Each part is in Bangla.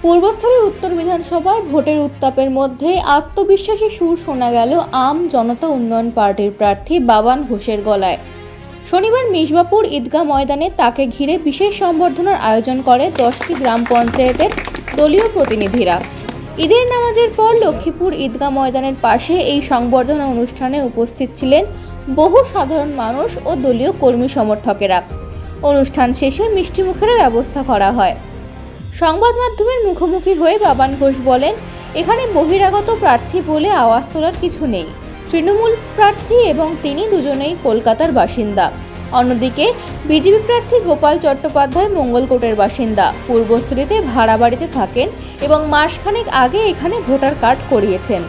পূর্বস্থলী উত্তর বিধানসভায় ভোটের উত্তাপের মধ্যে আত্মবিশ্বাসী সুর শোনা গেল আম জনতা উন্নয়ন পার্টির প্রার্থী বাবান ঘোষের গলায়। শনিবার মিসবাপুর ঈদগাহ ময়দানে তাকে ঘিরে বিশেষ সংবর্ধনার আয়োজন করে 10টি গ্রাম পঞ্চায়েতের দলীয় প্রতিনিধিরা। ঈদের নামাজের পর লক্ষ্মীপুর ঈদগাহ ময়দানের পাশে এই সংবর্ধনা অনুষ্ঠানে উপস্থিত ছিলেন বহু সাধারণ মানুষ ও দলীয় কর্মী সমর্থকেরা। অনুষ্ঠান শেষে মিষ্টিমুখের ব্যবস্থা করা হয়। সংবাদ মাধ্যমের মুখোমুখি হয়ে বাবান ঘোষ বলেন, এখানে বহিরাগত প্রার্থী বলে আওয়াজ তোলার কিছু নেই। তৃণমূল প্রার্থী এবং তিনি দুজনেই কলকাতার বাসিন্দা। অন্যদিকে বিজেপি প্রার্থী গোপাল চট্টোপাধ্যায় মঙ্গলকোটের বাসিন্দা। পূর্বস্থলীতে ভাড়া বাড়িতে থাকেন এবং মাসখানেক আগে এখানে ভোটার কার্ড করিয়েছেন।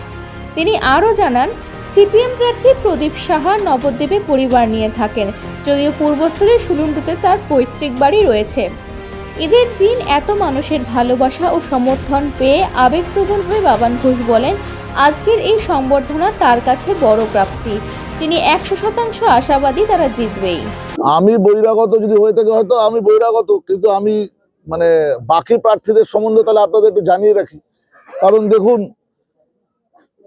তিনি আরও জানান, সিপিএম প্রার্থী প্রদীপ সাহা নবদ্বীপে পরিবার নিয়ে থাকেন, যদিও পূর্বস্থলীর সুলুন্ডুতে তার পৈতৃক বাড়ি রয়েছে। ঈদের দিন এত মানুষের ভালোবাসা ও সমর্থন পেয়ে আবেগপ্রবণ হয়ে বাবান ঘোষ বলেন, আজকের এই সংবর্ধনা তার কাছে বড় প্রাপ্তি। তিনি 100% আশাবাদী তারা জিতবেই। আমি বহিরাগত যদি হয়ে থাকে হয়তো আমি বহিরাগত, কিন্তু আমি বাকি প্রার্থীদের সম্বন্ধে তাহলে আপনাদের একটু জানিয়ে রাখি। কারণ দেখুন,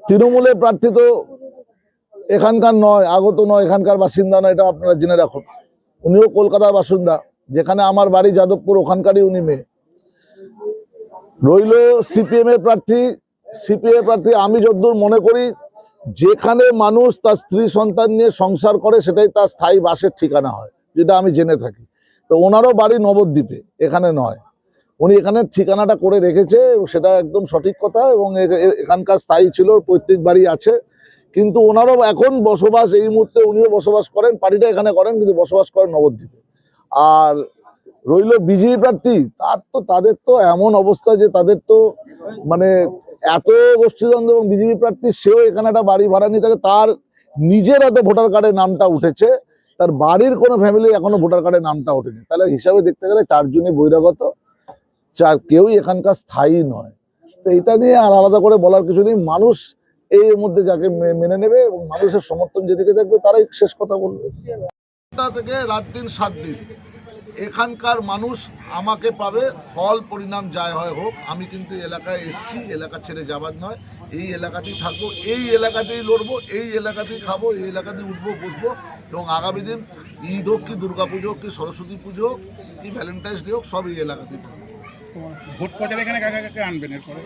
তৃণমূলের প্রার্থী তো এখানকার নয়, আগত নয়, এখানকার বাসিন্দা নয়, এটা আপনারা জেনে রাখুন। উনিও কলকাতার বাসিন্দা, যেখানে আমার বাড়ি যাদবপুর, ওখানকারই উনি মেয়ে। রইল সিপিএম এর প্রার্থী, আমি যতদূর মনে করি যেখানে মানুষ তার স্ত্রী সন্তান নিয়ে সংসার করে সেটাই তার স্থায়ী বাসের ঠিকানা হয়, যেটা আমি জেনে থাকি। তো ওনারও বাড়ি নবদ্বীপে, এখানে নয়। উনি এখানে ঠিকানাটা করে রেখেছে, সেটা একদম সঠিক কথা, এবং এখানকার স্থায়ী ছিল, পৈতৃক বাড়ি আছে। কিন্তু ওনারও এখন বসবাস, এই মুহূর্তে উনিও বসবাস করেন, পার্টিটা এখানে করেন, কিন্তু বসবাস করেন নবদ্বীপে। আর রইল বিজেপি প্রার্থী, তাদের তো এমন অবস্থা যে তাদের তো এত গোষ্ঠীদ্বন্দ্ব, এবং বিজেপি প্রার্থী সেও এখানে একটা বাড়ি ভাড়া নিয়ে থাকে। তার নিজের এত ভোটার কার্ডের নামটা উঠেছে, তার বাড়ির কোনো ফ্যামিলি এখনো ভোটার কার্ডের নামটা ওঠেনি। তাহলে হিসাবে দেখতে গেলে 4 জনই বহিরাগত, কেউই এখানকার স্থায়ী নয়। তো এটা নিয়ে আর আলাদা করে বলার কিছু নেই। মানুষ এর মধ্যে যাকে মেনে নেবে এবং মানুষের সমর্থন যেদিকে দেখবে তারাই শেষ কথা বলবে। থেকে রাত দিন 7 দিন এখানকার মানুষ আমাকে পাবে, ফল পরিণাম যাই হয় হোক। আমি কিন্তু এলাকায় এসছি, এলাকা ছেড়ে যাবার নয়। এই এলাকাতেই থাকবো, এই এলাকাতেই লড়বো, এই এলাকাতেই খাবো, এই এলাকাতেই উঠবো বসবো। এবং আগামী দিন ঈদ হোক কি দুর্গা পুজো হোক কি সরস্বতী পুজো হোক কি ভ্যালেন্টাইন্স ডে হোক, সব এই এলাকাতেই পাবো। ভোট প্রচারে এখানে কাকে আনবেন? এরপরে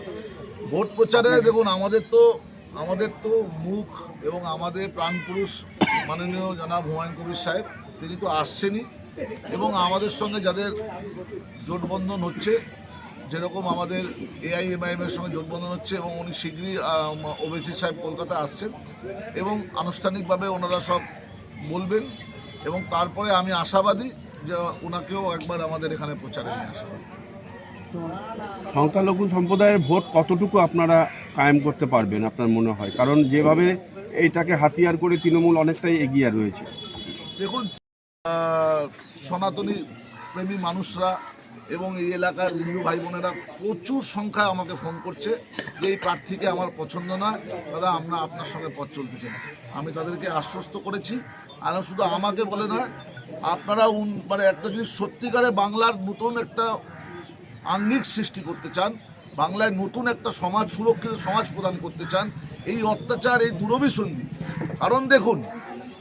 ভোট প্রচারে দেখুন, আমাদের তো মুখ এবং আমাদের প্রাণপুরুষ মাননীয় জনাব হুমায়ুন কবির সাহেব, তিনি তো আসছেনই, এবং আমাদের সঙ্গে যাদের জোটবন্ধন হচ্ছে, যেরকম আমাদের AIMIM এর সঙ্গে জোটবন্ধন হচ্ছে, এবং উনি শীঘ্রই ওবেসি সাহেব কলকাতা আসছেন, এবং আনুষ্ঠানিকভাবে ওনারা সব বলবেন। এবং তারপরে আমি আশাবাদী যে ওনাকেও একবার আমাদের এখানে প্রচারে নিয়ে আসা হবে। সংখ্যালঘু সম্প্রদায়ের ভোট কতটুকু আপনারা কায়েম করতে পারবেন আপনার মনে হয়? কারণ যেভাবে এইটাকে হাতিয়ার করে তৃণমূল অনেকটাই এগিয়ে রয়েছে। দেখুন, সনাতনী প্রেমী মানুষরা এবং এই এলাকার হিন্দু ভাই বোনেরা প্রচুর সংখ্যায় আমাকে ফোন করছে যে এই প্রার্থীকে আমার পছন্দ নয়, দাদা আমরা আপনার সঙ্গে পথ চলতে চাই। আমি তাদেরকে আশ্বস্ত করেছি, আর শুধু আমাকে বলে নয়, আপনারা একটা যদি সত্যিকারে বাংলার নতুন একটা আঙ্গিক সৃষ্টি করতে চান, বাংলায় নতুন একটা সমাজ, সুরক্ষিত সমাজ প্রদান করতে চান, এই অত্যাচার, এই দুরভিসন্ধি। কারণ দেখুন,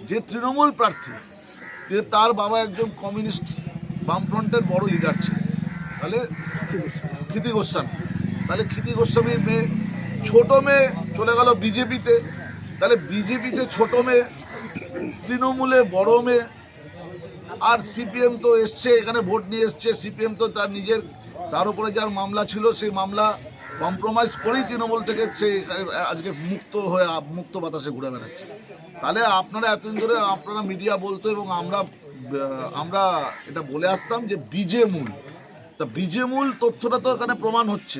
যে তৃণমূল প্রার্থী, তার বাবা একজন কমিউনিস্ট বামফ্রন্টের বড় লিডার ছিলেন, তাহলে ক্ষিতি গোস্বামী, তাহলে ক্ষিতি গোস্বামীর মেয়ে, ছোট মেয়ে চলে গেল বিজেপিতে, তাহলে বিজেপিতে ছোট মেয়ে, তৃণমূলে বড় মেয়ে, আর সিপিএম তো এসছে এখানে ভোট নিয়ে এসছে। সিপিএম তো তার উপরে যার মামলা ছিল, সেই মামলা কম্প্রোমাইজ করেই তৃণমূল থেকে সে আজকে মুক্ত বাতাসে ঘুরে বেড়াচ্ছে। তাহলে আপনারা এতদিন ধরে আপনারা মিডিয়া বলতো, এবং আমরা এটা বলে আসতাম যে বিজেমূল, তা বিজেমূল তথ্যটা তো এখানে প্রমাণ হচ্ছে।